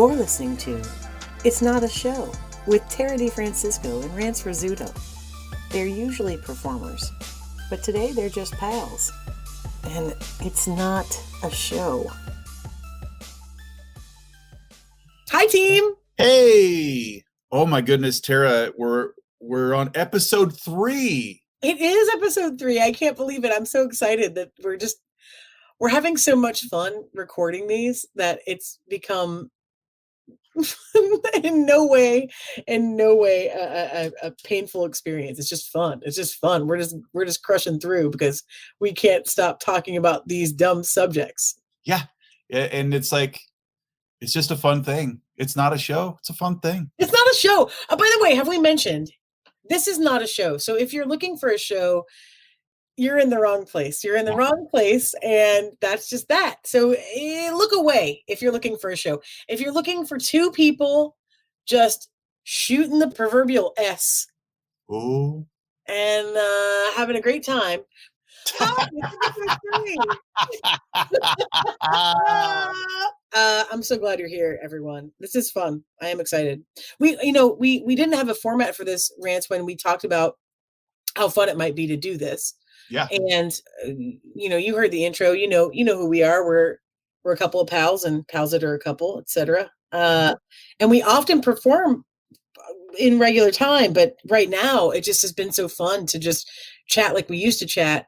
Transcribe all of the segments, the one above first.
You're listening to It's Not a Show with Tara DeFrancisco and Rance Rizzuto. They're usually performers, but today they're just pals. And it's not a show. Hi, team. Hey! Oh my goodness, Tara, we're on episode 3. It is episode 3. I can't believe it. I'm so excited that we're having so much fun recording these that it's become in no way a painful experience. It's just fun. It's just fun. We're just crushing through because we can't stop talking about these dumb subjects. Yeah. And it's like, it's just a fun thing. It's not a show. It's a fun thing. It's not a show. By the way, have we mentioned this is not a show? So if you're looking for a show, you're in the wrong place. You're in the wrong place, and that's just that. So look away if you're looking for a show. If you're looking for two people just shooting the proverbial S Ooh. and having a great time. I'm so glad you're here, everyone. This is fun. I am excited. We didn't have a format for this, Rance, when we talked about how fun it might be to do this. Yeah. And you heard the intro. You know who we are. We're a couple of pals and pals that are a couple, etc. And we often perform in regular time, but right now it just has been so fun to just chat like we used to chat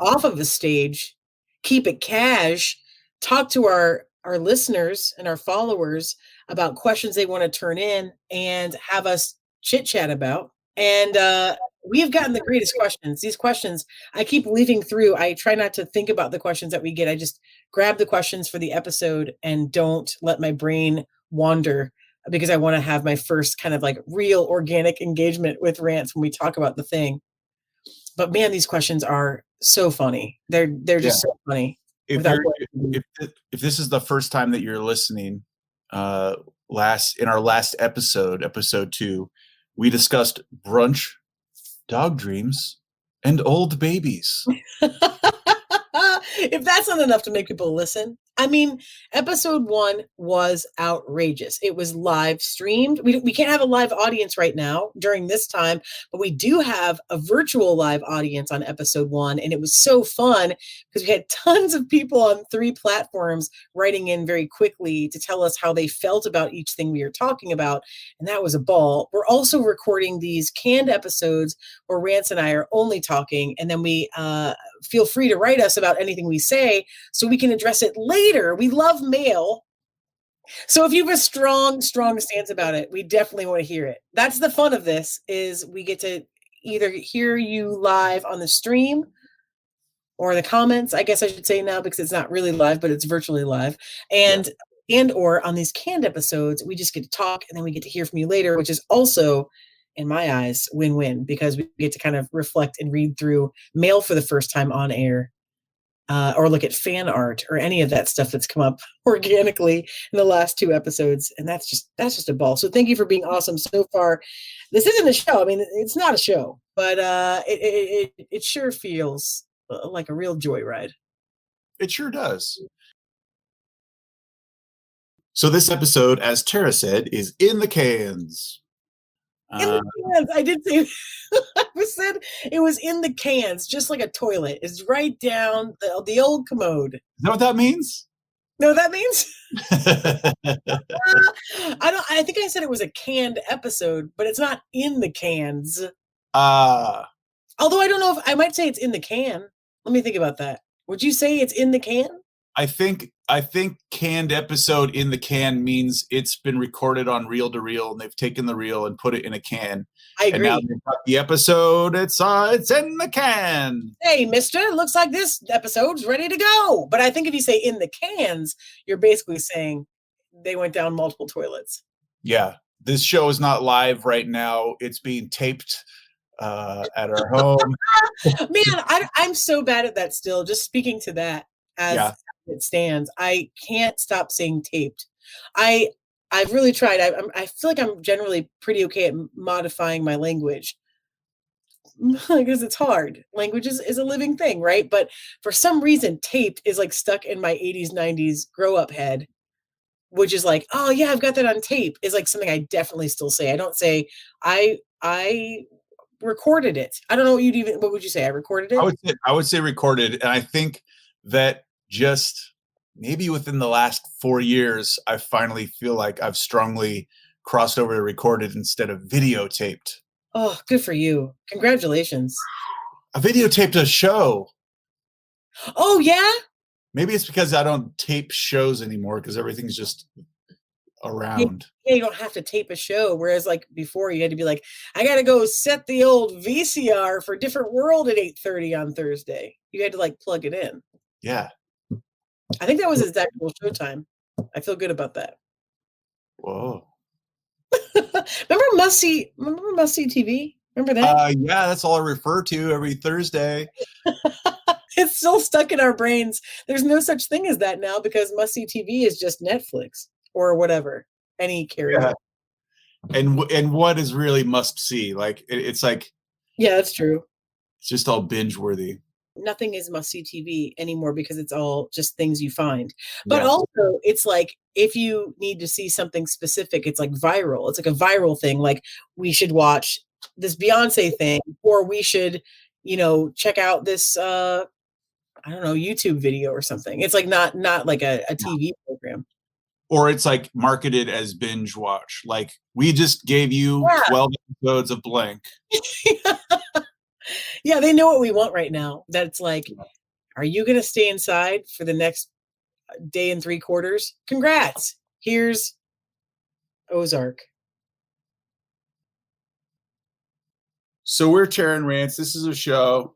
off of the stage, keep it cash, talk to our listeners and our followers about questions they want to turn in and have us chit chat about. And we have gotten the greatest questions. These questions I keep leafing through. I try not to think about the questions that we get. I just grab the questions for the episode and don't let my brain wander because I want to have my first kind of like real organic engagement with Rance when we talk about the thing. But man, these questions are so funny. They're just so funny. If this is the first time that you're listening, in our last episode 2, we discussed brunch, dog dreams, and old babies. If that's not enough to make people listen, I mean, episode 1 was outrageous. It was live streamed. We can't have a live audience right now during this time, but we do have a virtual live audience on episode 1. And it was so fun because we had tons of people on 3 platforms writing in very quickly to tell us how they felt about each thing we were talking about. And that was a ball. We're also recording these canned episodes where Rance and I are only talking. And then we feel free to write us about anything we say so we can address it later. We love mail. So if you have a strong stance about it, we definitely want to hear it. That's the fun of this, is we get to either hear you live on the stream or the comments, I guess I should say now, because it's not really live, but it's virtually live. And or on these canned episodes, we just get to talk and then we get to hear from you later, which is also, in my eyes, win-win, because we get to kind of reflect and read through mail for the first time on air, or look at fan art or any of that stuff that's come up organically in the last 2 episodes. And that's just a ball. So thank you for being awesome so far. This isn't a show. I mean, it's not a show, but it sure feels like a real joyride. It sure does. So this episode, as Tara said, is in the cans. In the cans. I did say I said it was in the cans, just like a toilet. It's right down the old commode. Is that what that means? No, that means I think I said it was a canned episode, but it's not in the cans. Although I don't know if I might say it's in the can. Let me think about that. Would you say it's in the can? I think canned episode in the can means it's been recorded on reel to reel, and they've taken the reel and put it in a can. I agree. And now they've got the episode. It's in the can. Hey, mister, looks like this episode's ready to go. But I think if you say in the cans, you're basically saying they went down multiple toilets. Yeah. This show is not live right now. It's being taped at our home. Man, I'm so bad at that still. Just speaking to that as it stands, I can't stop saying taped. I've really tried. I feel like I'm generally pretty okay at modifying my language because it's hard. Language is a living thing, right? But for some reason, taped is like stuck in my 80s, 90s grow up head. which is like, oh yeah, I've got that on tape, is like something I definitely still say. I don't say I recorded it. I don't know what would you say? I recorded it? I would say recorded. And I think that just maybe within the last 4 years, I finally feel like I've strongly crossed over to recorded instead of videotaped. Oh, good for you. Congratulations. I videotaped a show. Oh yeah? Maybe it's because I don't tape shows anymore because everything's just around. Yeah, you don't have to tape a show. Whereas like before you had to be like, I gotta go set the old VCR for Different World at 8:30 on Thursday. You had to like plug it in. Yeah. I think that was his actual showtime. I feel good about that. Whoa. Remember Must See TV? Remember that? Yeah, that's all I refer to every Thursday. It's still stuck in our brains. There's no such thing as that now because Must See TV is just Netflix or whatever. Any carrier. Yeah. And what is really must see? Like it's like, yeah, that's true. It's just all binge worthy. Nothing is must see TV anymore because it's all just things you find. But also, it's like if you need to see something specific, it's like viral. It's like a viral thing. Like we should watch this Beyonce thing, or we should, check out this I don't know, YouTube video or something. It's like not like a TV program. Or it's like marketed as binge watch. Like we just gave you 12 episodes of blank. Yeah, they know what we want right now. That it's like, are you going to stay inside for the next day and 3/4? Congrats. Here's Ozark. So we're Tearing Rants. This is a show.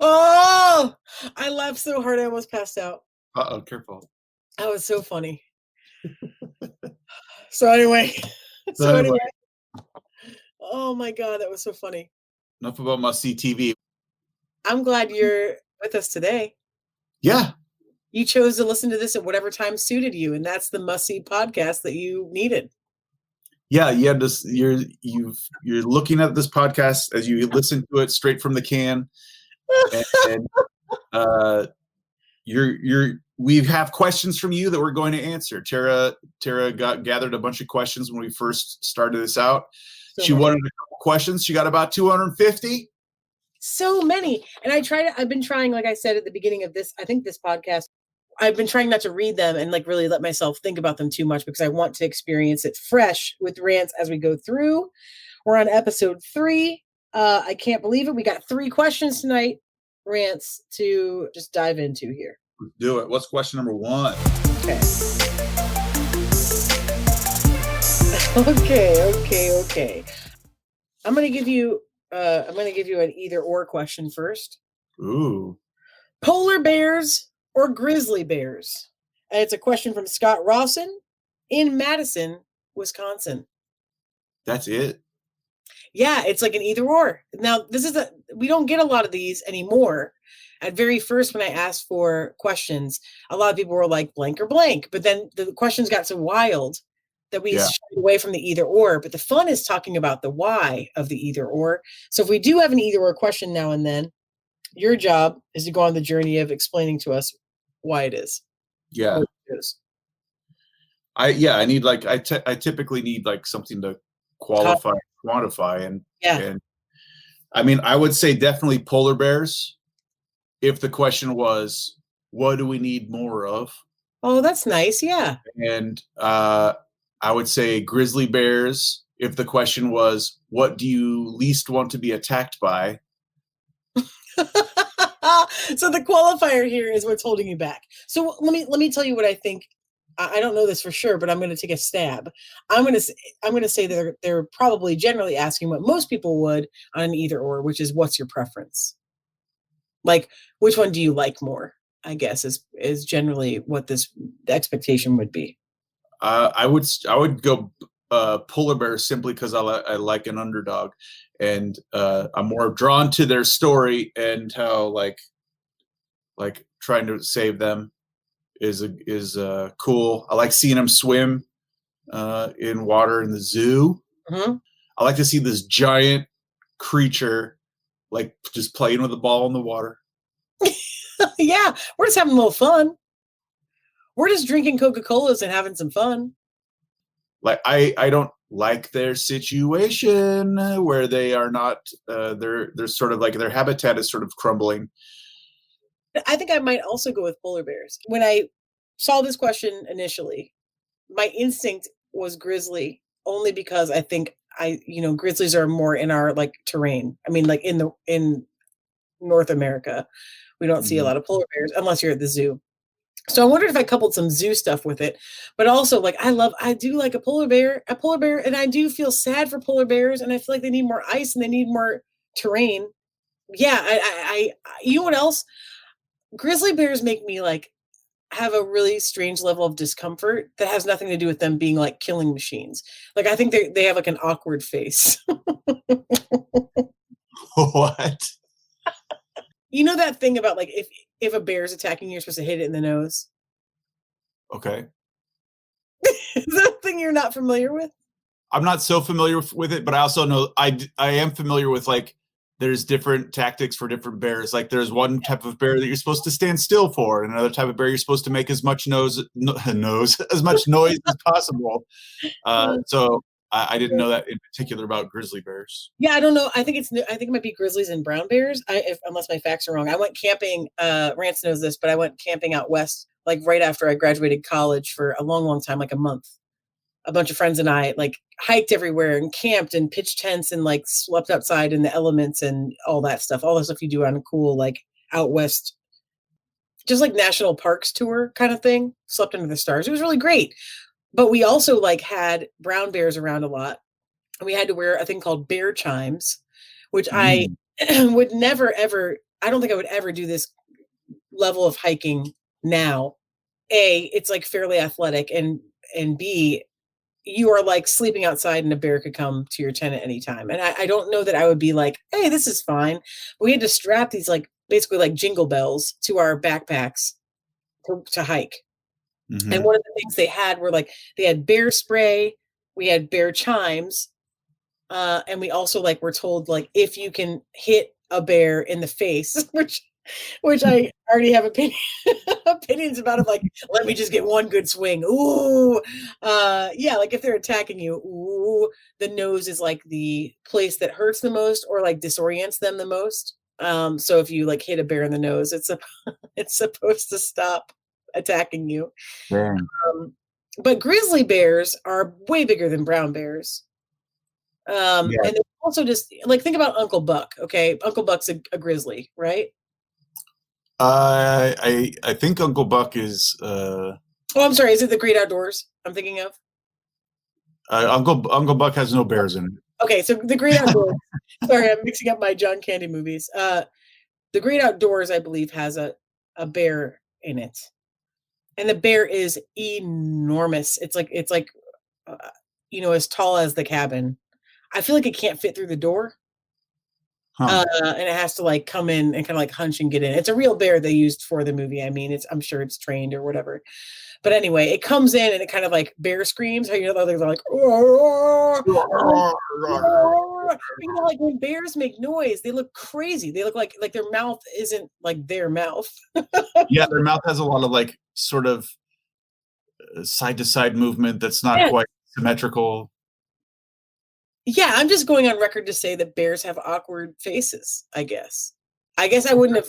Oh, I laughed so hard I almost passed out. Uh-oh, careful. That was so funny. So anyway. Oh my God, that was so funny. Enough about Must See TV. I'm glad you're with us today. Yeah. You chose to listen to this at whatever time suited you, and that's the Must See podcast that you needed. Yeah, you had this. You're looking at this podcast as you listen to it straight from the can, and we have questions from you that we're going to answer. Tara gathered a bunch of questions when we first started this out. She wanted a couple questions. She got about 250. So many. And I've been trying, like I said at the beginning of this, I think this podcast, I've been trying not to read them and like really let myself think about them too much because I want to experience it fresh with rants as we go through. We're on episode 3. I can't believe it. We got 3 questions tonight, rants to just dive into here. Let's do it. What's question number 1? Okay. I'm going to give you an either or question first. Ooh. Polar bears or grizzly bears? And it's a question from Scott Rawson in Madison, Wisconsin. That's it. Yeah, it's like an either or. Now, we don't get a lot of these anymore. At very first, when I asked for questions, a lot of people were like blank or blank. But then the questions got so wild that we shied away from the either or. But the fun is talking about the why of the either or. So if we do have an either or question now and then, your job is to go on the journey of explaining to us why it is. Yeah. I need like I typically need like something to quantify, and I mean I would say definitely polar bears if the question was what do we need more of? Oh, that's nice. Yeah. And I would say grizzly bears if the question was what do you least want to be attacked by? So the qualifier here is what's holding you back. So let me tell you what I think. I don't know this for sure, but I'm going to take a stab. I'm going to say that they're probably generally asking what most people would on an either or, which is what's your preference? Like which one do you like more? I guess is generally what the expectation would be. I would go polar bear simply because I like an underdog, and I'm more drawn to their story and how like trying to save them is cool. I like seeing them swim in water in the zoo. Mm-hmm. I like to see this giant creature like just playing with the ball in the water. Yeah, we're just having a little fun. We're just drinking Coca-Colas and having some fun. Like I don't like their situation where they are not they're sort of like their habitat is sort of crumbling. I think I might also go with polar bears. When I saw this question initially, my instinct was grizzly, only because I think grizzlies are more in our like terrain. I mean, like in North America, we don't see a lot of polar bears unless you're at the zoo. So I wondered if I coupled some zoo stuff with it, but also like I do like a polar bear, and I do feel sad for polar bears, and I feel like they need more ice and they need more terrain. Yeah, you know what else? Grizzly bears make me like have a really strange level of discomfort that has nothing to do with them being like killing machines. Like I think they have like an awkward face. What? You know that thing about like if a bear is attacking you, you're supposed to hit it in the nose. Okay. Is that a thing you're not familiar with? I'm not so familiar with it, but I also know I am familiar with like there's different tactics for different bears. Like there's one type of bear that you're supposed to stand still for, and another type of bear you're supposed to make as much nose as much noise as possible. So I didn't know that in particular about grizzly bears. Yeah, I don't know. I think it might be grizzlies and brown bears. Unless my facts are wrong. I went camping. Rance knows this, but I went camping out west, like right after I graduated college for a long, long time, like a month. A bunch of friends and I like hiked everywhere and camped and pitched tents and like slept outside in the elements and all that stuff. All the stuff you do on a cool like out west, just like national parks tour kind of thing. Slept under the stars. It was really great. But we also like had brown bears around a lot. We had to wear a thing called bear chimes, which I would never ever. I don't think I would ever do this level of hiking now. A, it's like fairly athletic, and B, you are like sleeping outside and a bear could come to your tent at any time. And I don't know that I would be like, hey, this is fine. But we had to strap these like basically like jingle bells to our backpacks to hike. Mm-hmm. And one of the things they had were like they had bear spray, we had bear chimes, and we also like were told like if you can hit a bear in the face, which I already have opinions about, of like, let me just get one good swing. Ooh, yeah, like if they're attacking you, ooh, the nose is like the place that hurts the most or like disorients them the most. So if you like hit a bear in the nose, it's supposed to stop attacking you. But grizzly bears are way bigger than brown bears. And they also just like think about Uncle Buck. Okay, Uncle Buck's a grizzly, right? I think Uncle Buck is. Oh, I'm sorry. Is it The Great Outdoors I'm thinking of? Uncle Buck has no bears in it. Okay, so The Great Outdoors. Sorry, I'm mixing up my John Candy movies. The Great Outdoors, I believe, has a bear in it, and the bear is enormous. It's like as tall as the cabin. I feel like it can't fit through the door. And it has to like come in and kind of like hunch and get in. It's a real bear they used for the movie. I mean, I'm sure it's trained or whatever. But anyway, it comes in and it kind of like bear screams. How they're like, like when bears make noise, they look crazy. They look like their mouth isn't like their mouth. Yeah, their mouth has a lot of like sort of side to side movement that's not quite symmetrical. Yeah, I'm just going on record to say that bears have awkward faces, I guess. I wouldn't have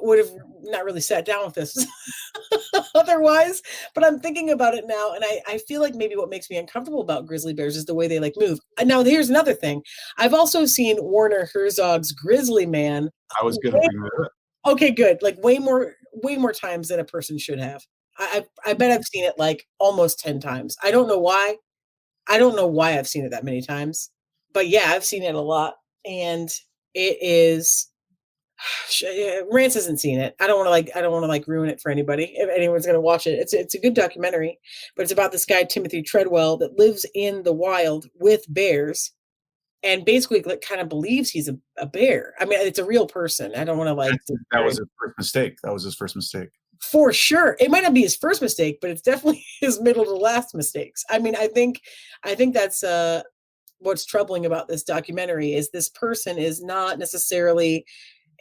would have not really sat down with this otherwise, but I'm thinking about it now, and I feel like maybe what makes me uncomfortable about grizzly bears is the way they like move. Now, here's another thing. I've also seen Werner Herzog's Grizzly Man. I was going to bring that up. Okay, good. Like way more times than a person should have. I bet I've seen it like almost 10 times. I don't know why. I've seen it that many times, but yeah, I've seen it a lot, and it is. Rance hasn't seen it. I don't want to ruin it for anybody. If anyone's going to watch it, it's a good documentary, but it's about this guy Timothy Treadwell that lives in the wild with bears, and basically kind of believes he's a bear. I mean, it's a real person. I don't want to That was his first mistake. That was his first mistake. For sure. It might not be his first mistake, but it's definitely his middle to last mistakes. I mean, I think that's what's troubling about this documentary is this person is not necessarily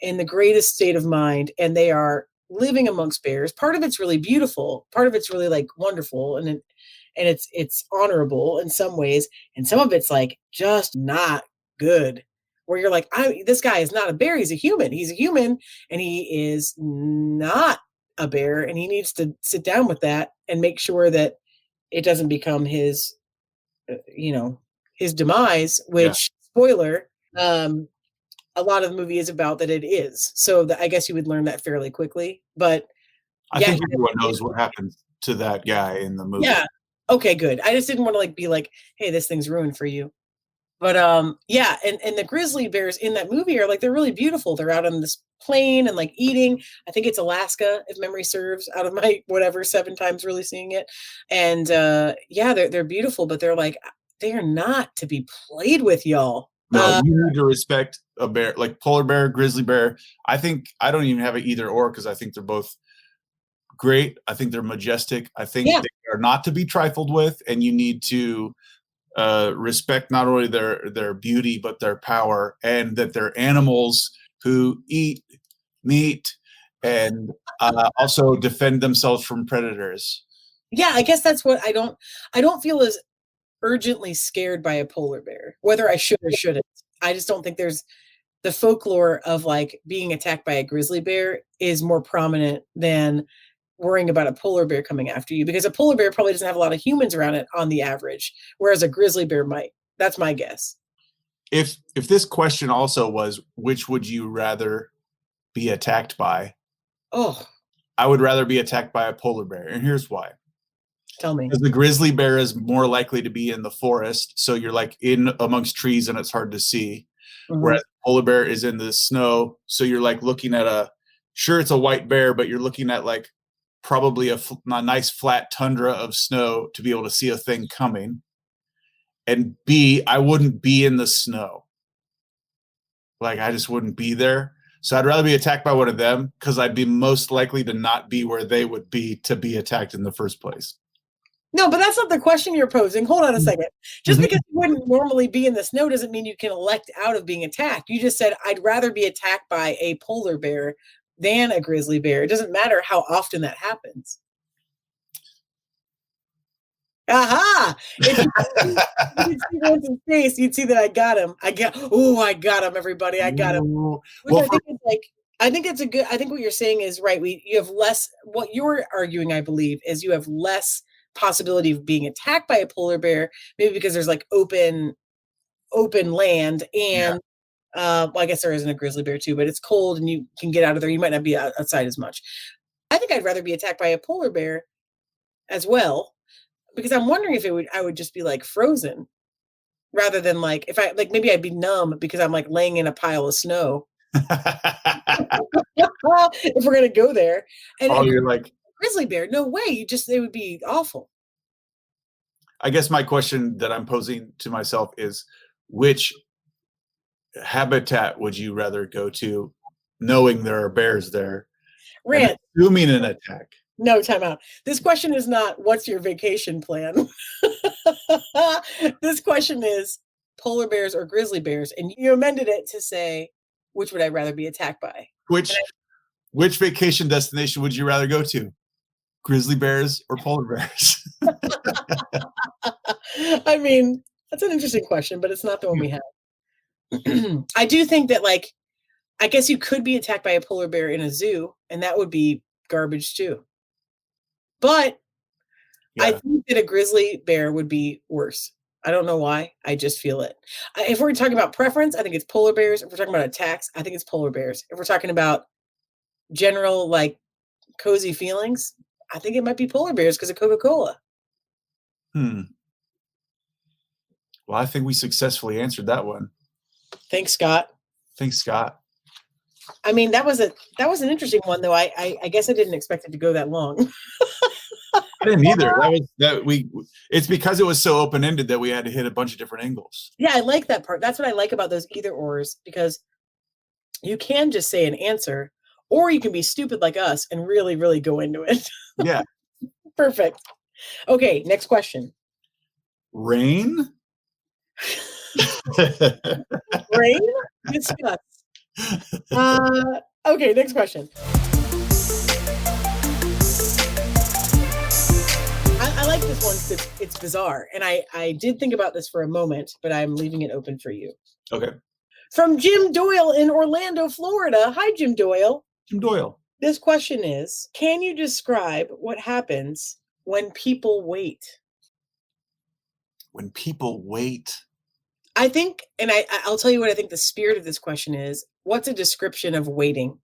in the greatest state of mind, and they are living amongst bears. Part of it's really beautiful, part of it's really like wonderful, and it's honorable in some ways, and some of it's like just not good, where you're like, this guy is not a bear, he's a human, and he is not a bear, and he needs to sit down with that and make sure that it doesn't become his his demise, which spoiler, a lot of the movie is about that it is. So I guess you would learn that fairly quickly. But I think everyone knows what happens to that guy in the movie. Yeah. Okay, good. I just didn't want to like be like, hey, this thing's ruined for you. But yeah, and the grizzly bears in that movie are like, they're really beautiful. They're out on this plain and like eating. I think it's Alaska, if memory serves, out of my whatever 7 times really seeing it. And yeah, they're beautiful, but they're like, they are not to be played with, y'all. No, you need to respect a bear, like polar bear, grizzly bear. I think I don't even have it either or, because I think they're both great. I think they're majestic. I think they are not to be trifled with, and you need to respect not only their beauty but their power, and that they're animals who eat meat and also defend themselves from predators. Yeah, I guess that's what I don't feel as urgently scared by a polar bear, whether I should or shouldn't. I just don't think there's the folklore of like being attacked by a grizzly bear is more prominent than worrying about a polar bear coming after you, because a polar bear probably doesn't have a lot of humans around it on the average, whereas a grizzly bear might. That's my guess. If this question also was, which would you rather be attacked by? Oh, I would rather be attacked by a polar bear, and here's why. Tell me. Because the grizzly bear is more likely to be in the forest, so you're like in amongst trees and it's hard to see. Mm-hmm. Whereas polar bear is in the snow, so you're like looking at it's a white bear, but you're looking at like probably a nice flat tundra of snow to be able to see a thing coming. And B, I wouldn't be in the snow. Like, I just wouldn't be there. So I'd rather be attacked by one of them, because I'd be most likely to not be where they would be to be attacked in the first place. No, but that's not the question you're posing. Hold on a second. Just because you wouldn't normally be in the snow doesn't mean you can elect out of being attacked. You just said, I'd rather be attacked by a polar bear than a grizzly bear. It doesn't matter how often that happens. Aha! If you could see Rose's face, you'd see that I got him. I got him, everybody. I got him. Well, I think it's I think what you're saying is right. You have less, what you're arguing, I believe, is you have less possibility of being attacked by a polar bear, maybe because there's like open land, and well, I guess there isn't a grizzly bear too, but it's cold and you can get out of there. You might not be outside as much. I think I'd rather be attacked by a polar bear as well, because I'm wondering if I would just be like frozen, rather than like, if I like, maybe I'd be numb because I'm like laying in a pile of snow. If we're gonna go there, and you're like grizzly bear, no way. It would be awful. I guess my question that I'm posing to myself is, which habitat would you rather go to, knowing there are bears there? Rant. Assuming an attack. No, time out. This question is not, what's your vacation plan? This question is polar bears or grizzly bears. And you amended it to say, which would I rather be attacked by? Which vacation destination would you rather go to? Grizzly bears or polar bears? I mean, that's an interesting question, but it's not the one we have. I do think that, like, I guess you could be attacked by a polar bear in a zoo, and that would be garbage too. But I think that a grizzly bear would be worse. I don't know why. I just feel it. If we're talking about preference, I think it's polar bears. If we're talking about attacks, I think it's polar bears. If we're talking about general, like, cozy feelings, I think it might be polar bears because of Coca-Cola. Well, I think we successfully answered that one. Thanks, Scott. I mean, that was an interesting one, though. I guess I didn't expect it to go that long. I didn't either. It's because it was so open-ended that we had to hit a bunch of different angles. Yeah, I like that part. That's what I like about those either ors, because you can just say an answer, or you can be stupid like us and really, really go into it. Yeah. Perfect. Okay, next question. Rain? Brain? Discuss. Okay, next question. I like this one because it's bizarre. And I did think about this for a moment, but I'm leaving it open for you. Okay. From Jim Doyle in Orlando, Florida. Hi, Jim Doyle. Jim Doyle. This question is, can you describe what happens when people wait? When people wait. I think, and I'll tell you what I think the spirit of this question is. What's a description of waiting?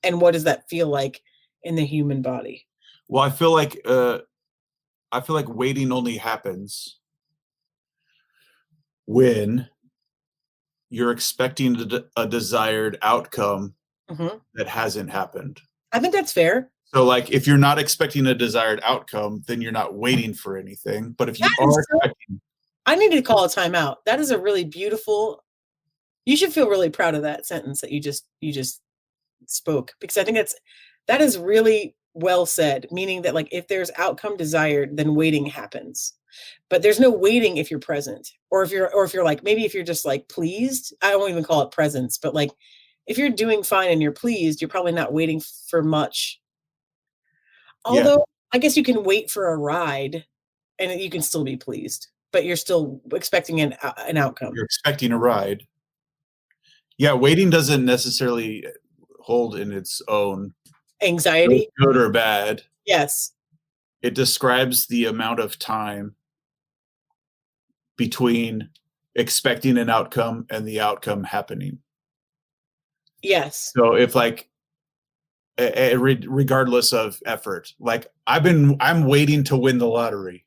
And what does that feel like in the human body? Well, I feel like waiting only happens when you're expecting a desired outcome that hasn't happened. I think that's fair. So, like, if you're not expecting a desired outcome, then you're not waiting for anything. But if you are expecting... I need to call a timeout. That is a really beautiful... You should feel really proud of that sentence that you just spoke, because I think that is really well said, meaning that, like, if there's outcome desired, then waiting happens. But there's no waiting if you're present, or if you're like, maybe if you're just like pleased. I won't even call it presence, but like if you're doing fine and you're pleased, you're probably not waiting for much. Although I guess you can wait for a ride and you can still be pleased, but you're still expecting an outcome. You're expecting a ride. Yeah, waiting doesn't necessarily hold in its own anxiety, good or bad. Yes. It describes the amount of time between expecting an outcome and the outcome happening. Yes. So if, like, regardless of effort, like I'm waiting to win the lottery,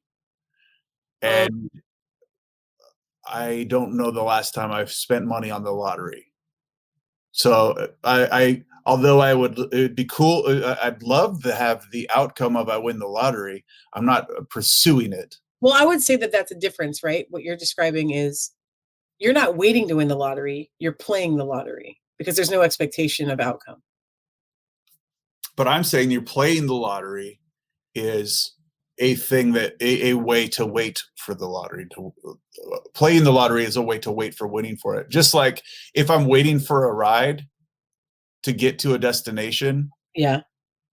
and I don't know the last time I've spent money on the lottery. So although it'd be cool, I'd love to have the outcome of I win the lottery. I'm not pursuing it. Well, I would say that that's a difference, right? What you're describing is you're not waiting to win the lottery. You're playing the lottery because there's no expectation of outcome. But I'm saying you're playing the lottery is a thing that a way to wait for the lottery. Playing the lottery is a way to wait for winning for it. Just like if I'm waiting for a ride to get to a destination. Yeah.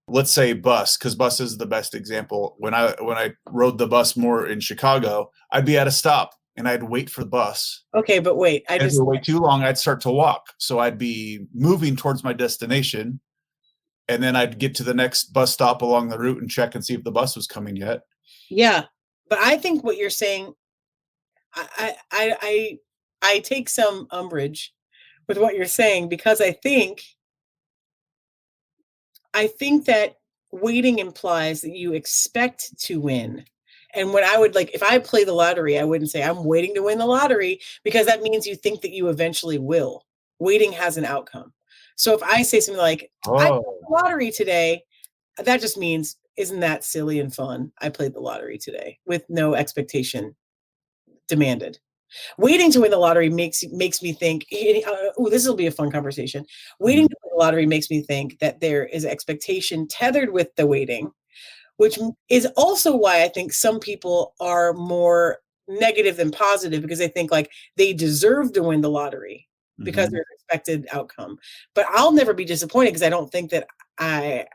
Let's say bus, because bus is the best example. When I rode the bus more in Chicago, I'd be at a stop and I'd wait for the bus. Okay, but wait, if it wait too long, I'd start to walk. So I'd be moving towards my destination, and then I'd get to the next bus stop along the route and check and see if the bus was coming yet. Yeah, but I think what you're saying, I take some umbrage with what you're saying, because I think that waiting implies that you expect to win. And when I would, like, if I play the lottery, I wouldn't say I'm waiting to win the lottery, because that means you think that you eventually will. Waiting has an outcome. So if I say something like, I played the lottery today, that just means, isn't that silly and fun? I played the lottery today with no expectation demanded. Waiting to win the lottery makes me think, this will be a fun conversation. Waiting to win the lottery makes me think that there is expectation tethered with the waiting, which is also why I think some people are more negative than positive, because they think like they deserve to win the lottery because there's expected outcome. But I'll never be disappointed, because I don't think that I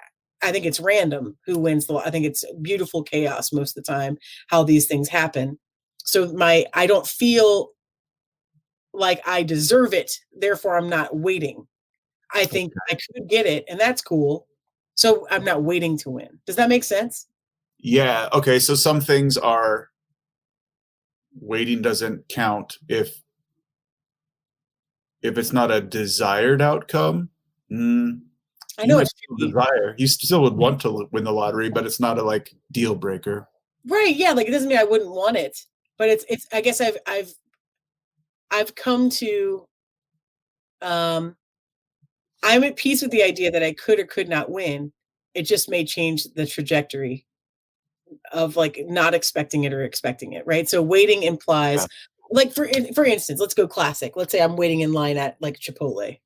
think it's random who wins I think it's beautiful chaos most of the time, how these things happen. So I don't feel like I deserve it, therefore I'm not waiting. I think I could get it, and that's cool. So I'm not waiting to win. Does that make sense? Yeah. Okay. So some things are waiting doesn't count if it's not a desired outcome. I know it's desire. You still would want to win the lottery, but it's not a like deal breaker. Right. Yeah. Like, it doesn't mean I wouldn't want it, but it's, I guess I've come to, I'm at peace with the idea that I could or could not win. It just may change the trajectory of like not expecting it or expecting it. Right. So waiting implies, like, for instance, let's go classic. Let's say I'm waiting in line at like Chipotle.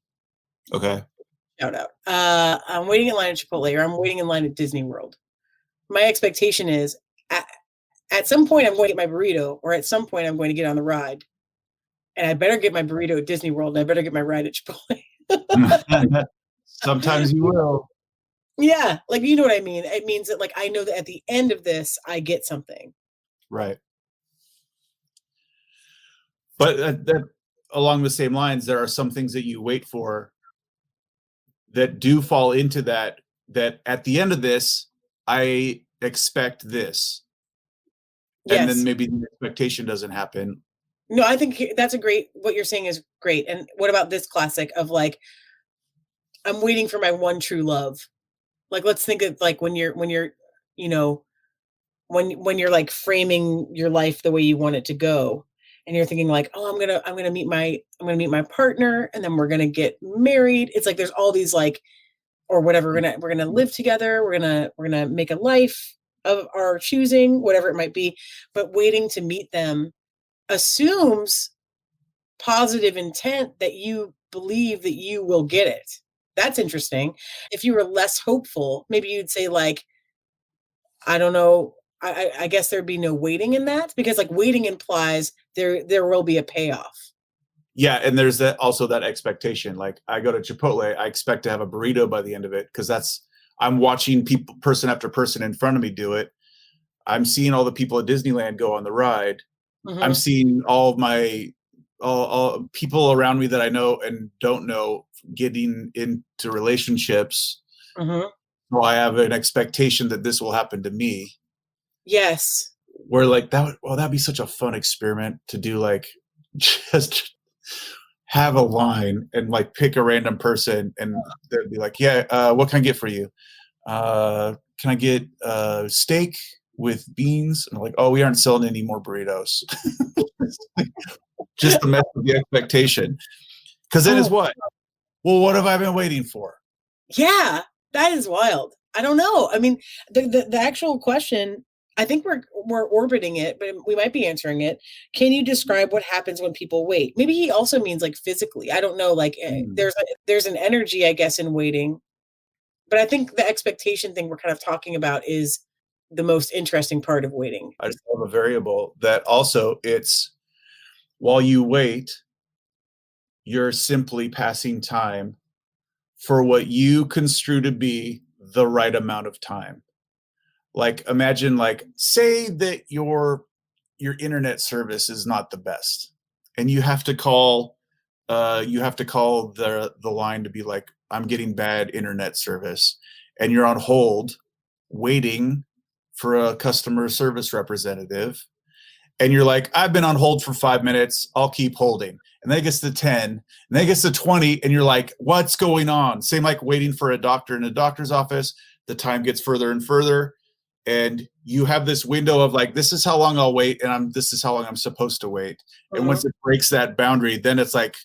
Okay. Shout out. I'm waiting in line at Chipotle, or I'm waiting in line at Disney World. My expectation is at some point I'm going to get my burrito, or at some point I'm going to get on the ride. and I better get my burrito at Disney World, and I better get my ride at Chipotle. Sometimes you will. Yeah, like, you know what I mean? It means that, like, I know that at the end of this, I get something. Right. But that along the same lines, there are some things that you wait for that do fall into that at the end of this, I expect this. And then Yes. maybe the expectation doesn't happen. No, I think that's a great, what you're saying is great. And what about this classic of like, I'm waiting for my one true love. Like, let's think of like when you're, you know, when you're like framing your life the way you want it to go, and you're thinking like, oh, I'm gonna meet my partner, and then we're gonna get married. It's like there's all these like, or whatever, we're gonna live together, we're gonna make a life of our choosing, whatever it might be. But waiting to meet them assumes positive intent that you believe that you will get it. That's interesting. If you were less hopeful, maybe you'd say like, I don't know. I guess there'd be no waiting in that, because like waiting implies there will be a payoff. Yeah, and there's that also that expectation. Like I go to Chipotle, I expect to have a burrito by the end of it because I'm watching people, person after person in front of me do it. I'm seeing all the people at Disneyland go on the ride. I'm Hmm. seeing all of my all people around me that I know and don't know getting into relationships. Hmm. So I have an expectation that this will happen to me. Yes. Where like that'd be such a fun experiment to do, like just have a line and like pick a random person and they'd be like, yeah, what can I get for you? Can I get steak with beans? And I'm like, oh, we aren't selling any more burritos. Just to mess with the expectation. Because then is Oh, what? Well, what have I been waiting for? yeah. That is wild. I don't know. I mean, the actual question, I think we're orbiting it, but we might be answering it. Can you describe what happens when people wait? Maybe he also means like physically. I don't know. Like Hmm. there's an energy, I guess, in waiting. But I think the expectation thing we're kind of talking about is the most interesting part of waiting. I just have a variable that also it's while you wait, you're simply passing time for what you construe to be the right amount of time. Like imagine like say that your internet service is not the best and you have to call the line to be like, I'm getting bad internet service, and you're on hold waiting for a customer service representative, and you're like, I've been on hold for 5 minutes, I'll keep holding. And then it gets to 10, and then it gets to 20, and you're like, what's going on? Same like waiting for a doctor in a doctor's office. The time gets further and further, and you have this window of like, this is how long I'll wait, and this is how long I'm supposed to wait. And Mhm. once it breaks that boundary, then it's like,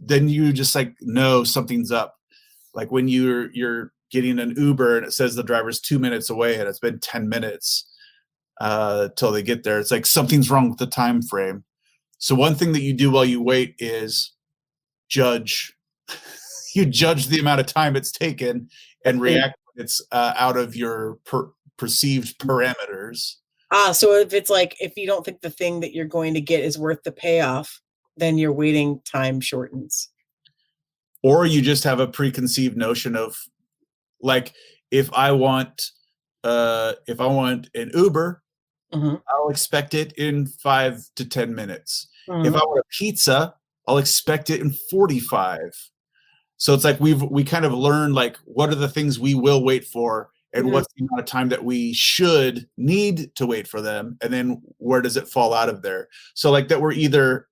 then you just like know something's up. Like when you're getting an Uber and it says the driver's 2 minutes away and it's been 10 minutes till they get there. It's like something's wrong with the time frame. So one thing that you do while you wait is judge. You judge the amount of time it's taken and Okay. react when it's out of your perceived parameters. So if it's like, if you don't think the thing that you're going to get is worth the payoff, then your waiting time shortens. Or you just have a preconceived notion of like, if I want an Uber, Hmm. I'll expect it in 5 to 10 minutes. If I Hmm. want a pizza, I'll expect it in 45. So it's like we kind of learned like what are the things we will wait for and Hmm. what's the amount of time that we should need to wait for them, and then where does it fall out of there. So like that we're either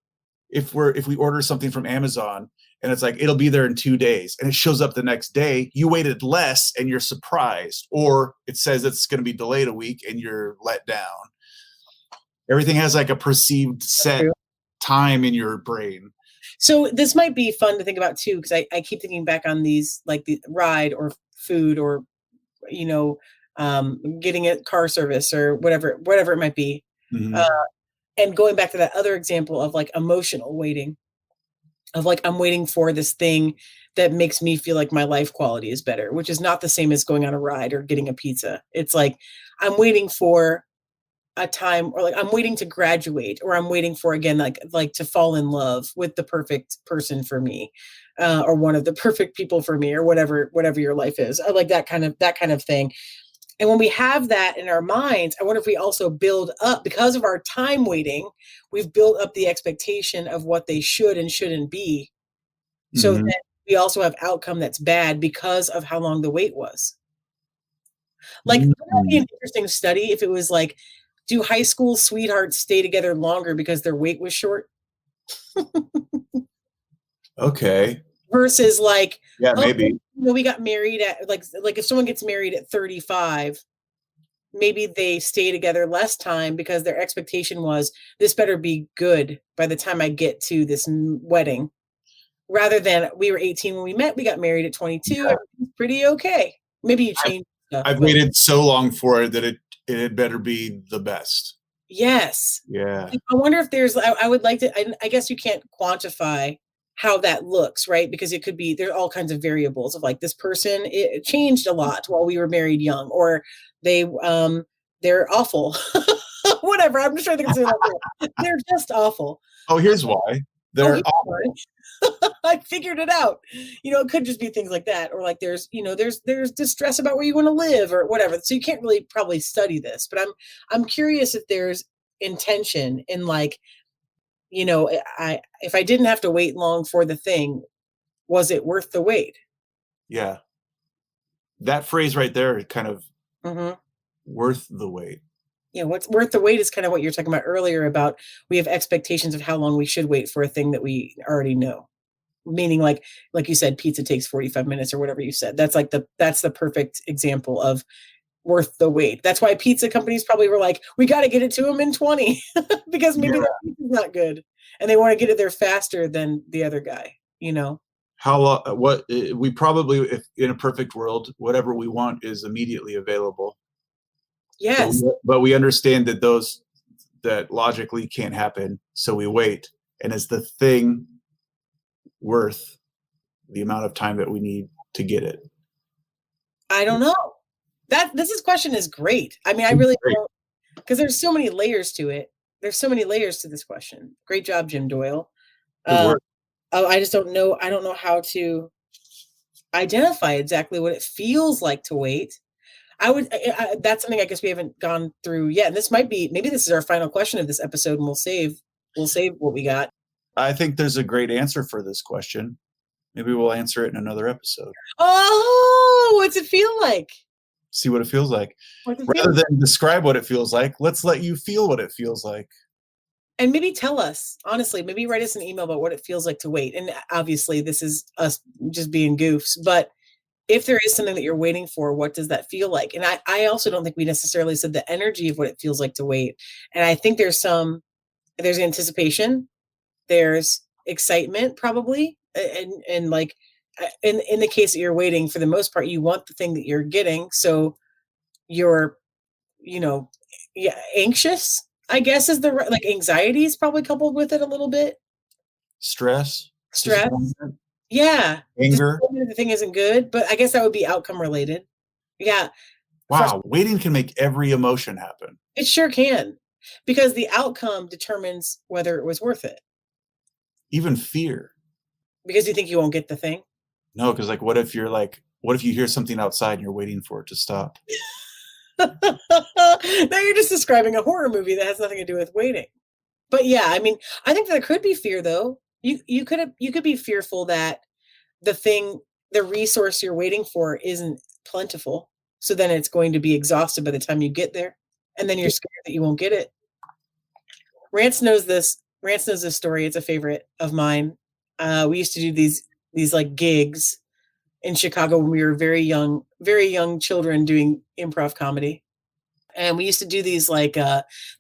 if we order something from Amazon and it's like it'll be there in 2 days and it shows up the next day, you waited less and you're surprised, or it says it's going to be delayed a week and you're let down. Everything has like a perceived set True. time in your brain. So this might be fun to think about too, because I keep thinking back on these, like the ride or food or, you know, getting a car service or whatever it might be. Uh, Mhm. and going back to that other example of like emotional waiting, of like, I'm waiting for this thing that makes me feel like my life quality is better, which is not the same as going on a ride or getting a pizza. It's like, I'm waiting for a time, or like I'm waiting to graduate, or I'm waiting for, again, like to fall in love with the perfect person for me, or one of the perfect people for me, or whatever your life is. I like that kind of thing. And when we have that in our minds, I wonder if we also build up, because of our time waiting, we've built up the expectation of what they should and shouldn't be. So Mhm. that we also have outcome that's bad because of how long the wait was. Like, wouldn't that be Mhm. an interesting study if it was like, do high school sweethearts stay together longer because their wait was short? Okay. Versus like, Yeah, oh, maybe. we got married at like if someone gets married at 35, maybe they stay together less time because their expectation was, this better be good by the time I get to this wedding, rather than, we were 18 when we met, we got married at 22, Yeah. everything's pretty okay. Maybe you I've change stuff, I've but waited so long for it that it had better be the best. yes. Yeah. I wonder if there's, I would like to, I guess you can't quantify how that looks, right? Because it could be, there are all kinds of variables of like, this person, it changed a lot while we were married young, or they, they're awful. Whatever. I'm just trying to think of something like, they're just awful. Oh, here's why. Oh, They're he's fine. I figured it out. It could just be things like that, or like there's distress about where you want to live or whatever. So you can't really probably study this, but I'm curious if there's intention in like, I if I didn't have to wait long for the thing, was it worth the wait? yeah. That phrase right there is kind of Hmm. worth the wait. What's worth the wait is kind of what you're talking about earlier about, we have expectations of how long we should wait for a thing that we already know. Meaning like you said, pizza takes 45 minutes or whatever you said. That's the perfect example of worth the wait. That's why pizza companies probably were like, we got to get it to them in 20 because Yeah. maybe their pizza's not good and they want to get it there faster than the other guy. How what we probably, if in a perfect world, whatever we want is immediately available. But Yes. we understand that those that logically can't happen, so we wait. And is the thing worth the amount of time that we need to get it? I don't know. This question is great. I mean, I It's really great. don't, because there's so many layers to it. There's so many layers to this question. Great job, Jim Doyle. Good Uh, work. oh, I just don't know. I don't know how to identify exactly what it feels like to wait. That's something I guess we haven't gone through yet. And maybe this is our final question of this episode, and we'll save what we got. I think there's a great answer for this question. Maybe we'll answer it in another episode. Oh, what's it feel like? See what it feels like. What's it feel Rather like? than describe what it feels like, let's let you feel what it feels like. And maybe tell us, honestly, maybe write us an email about what it feels like to wait. And obviously, this is us just being goofs, but if there is something that you're waiting for, what does that feel like? And I also don't think we necessarily said the energy of what it feels like to wait. And I think there's anticipation, there's excitement probably, and like, in the case that you're waiting, for the most part, you want the thing that you're getting. So you're, you know, yeah, anxious, I guess, is like anxiety is probably coupled with it a little bit. Stress, Stress. disappointment, Yeah. anger. Disappointment, the thing isn't good, but I guess that would be outcome related. Yeah. Wow, waiting can make every emotion happen. It sure can, because the outcome determines whether it was worth it. Even fear. Because you think you won't get the thing. No, because what if you hear something outside and you're waiting for it to stop? Now you're just describing a horror movie that has nothing to do with waiting. But yeah, I mean, I think there could be fear though. You could be fearful that the resource you're waiting for isn't plentiful. So then it's going to be exhausted by the time you get there. And then you're scared that you won't get it. Rance knows this. Rance knows this story. It's a favorite of mine. We used to do these like gigs in Chicago when we were very young children doing improv comedy. And we used to do these like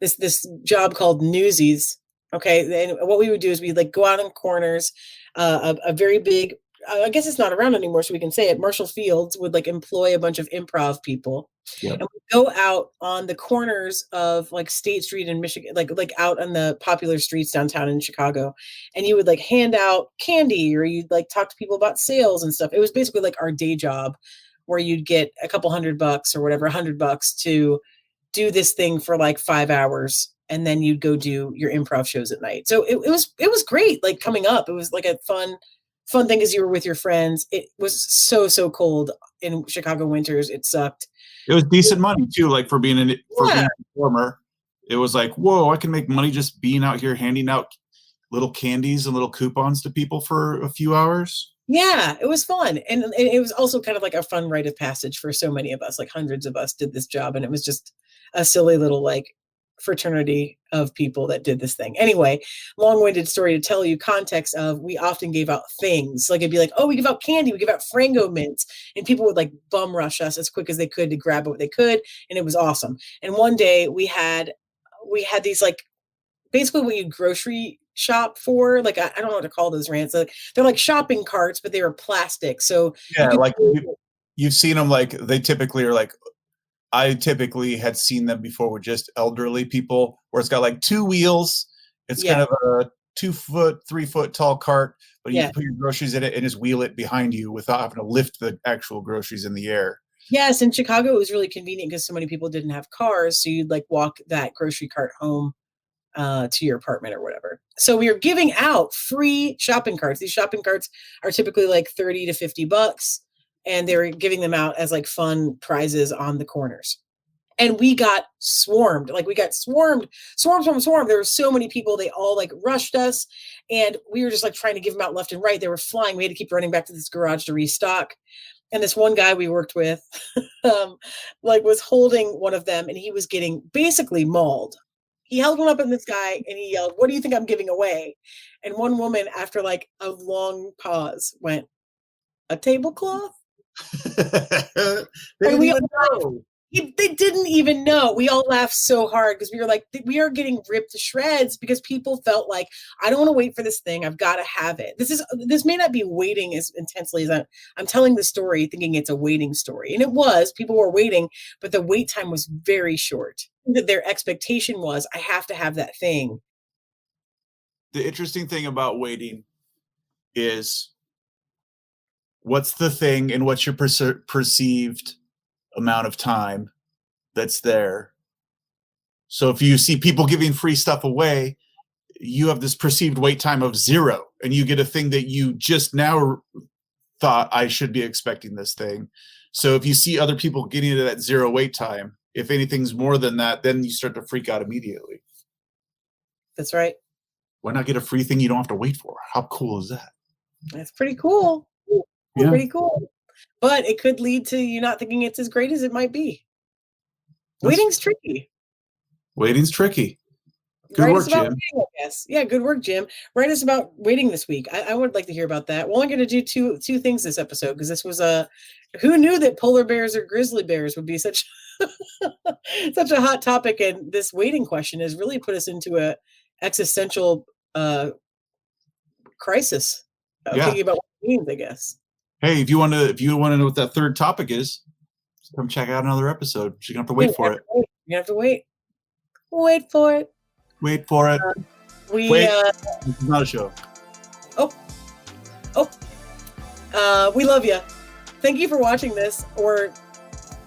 this job called Newsies. Okay, and what we would do is we'd like go out in corners. A very big, I guess it's not around anymore, so we can say it. Marshall Fields would like employ a bunch of improv people, Yep. and we go out on the corners of like State Street in Michigan, like out on the popular streets downtown in Chicago, and you would like hand out candy, or you'd like talk to people about sales and stuff. It was basically like our day job, where you'd get a couple $100 or whatever, $100 to do this thing for like 5 hours, and then you'd go do your improv shows at night. So it was great. Like coming up, it was like a fun thing because you were with your friends. It was so cold in Chicago winters. It sucked. It was decent money too, like for being a performer. It was like, whoa, I can make money just being out here handing out little candies and little coupons to people for a few hours. Yeah, it was fun. And it was also kind of like a fun rite of passage for so many of us. Like hundreds of us did this job, and it was just a silly little like fraternity of people that did this thing. Anyway, long-winded story to tell you context of we often gave out things. Like it'd be like, oh, we give out candy, we give out Frango mints, and people would like bum rush us as quick as they could to grab what they could, and it was awesome. And one day we had these like basically what you grocery shop for, like I don't know what to call those rants. Like, they're like shopping carts, but they were plastic. So yeah, like you've seen them. Like they typically are like, I typically had seen them before with just elderly people, where it's got like two wheels. It's kind of a 2 foot, 3 foot tall cart, but you can put your groceries in it and just wheel it behind you without having to lift the actual groceries in the air. Yes, in Chicago it was really convenient because so many people didn't have cars, so you'd like walk that grocery cart home to your apartment or whatever. So we were giving out free shopping carts. These shopping carts are typically like $30 to $50, and they were giving them out as like fun prizes on the corners. And we got swarmed. Like we got swarmed. There were so many people. They all like rushed us, and we were just like trying to give them out left and right. They were flying. We had to keep running back to this garage to restock. And this one guy we worked with, like was holding one of them, and he was getting basically mauled. He held one up in this guy and he yelled, "What do you think I'm giving away?" And one woman, after like a long pause, went, "A tablecloth?" They And didn't even know. they didn't even know. We all laughed so hard because we were like, we are getting ripped to shreds because people felt like, I don't want to wait for this thing. I've got to have it. This may not be waiting as intensely as I'm telling the story thinking it's a waiting story. And it was, people were waiting, but the wait time was very short. That their expectation was, I have to have that thing. The interesting thing about waiting is what's the thing and what's your perceived amount of time that's there. So if you see people giving free stuff away, you have this perceived wait time of 0, and you get a thing that you just now thought, I should be expecting this thing. So if you see other people getting to that 0 wait time, if anything's more than that, then you start to freak out immediately. That's right. Why not get a free thing you don't have to wait for? How cool is that? That's pretty cool. Yeah. Pretty cool. But it could lead to you not thinking it's as great as it might be. Waiting's tricky. Waiting's tricky. Good work, Jim. Waiting, I guess. Yeah, good work, Jim. Write us about waiting this week. I would like to hear about that. We're only going to do two things this episode because this was who knew that polar bears or grizzly bears would be such such a hot topic, and this waiting question has really put us into a existential crisis. Thinking about what it means, I guess. Hey, if you want to know what that third topic is, come check out another episode. You're gonna have to wait for it. You have to wait. Wait for it. Wait for it. This is not a show. We love you. Thank you for watching this or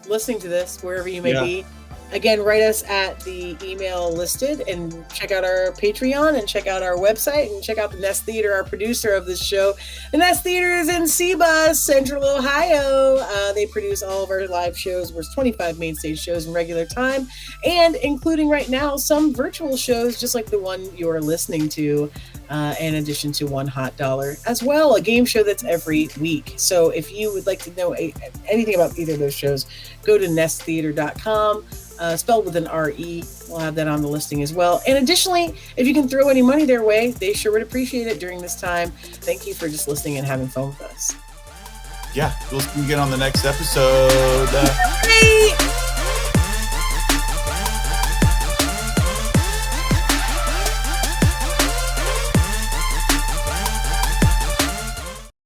listening to this wherever you may be. Again, write us at the email listed, and check out our Patreon, and check out our website, and check out the Nest Theater, our producer of this show. The Nest Theater is in Sebus, Central Ohio. They produce all of our live shows. There's 25 main stage shows in regular time, and including right now some virtual shows, just like the one you're listening to, in addition to One Hot Dollar as well, a game show that's every week. So if you would like to know anything about either of those shows, go to nesttheater.com. Spelled with an R-E. We'll have that on the listing as well. And additionally, if you can throw any money their way, they sure would appreciate it during this time. Thank you for just listening and having fun with us. Yeah, we'll see you again on the next episode. Hey!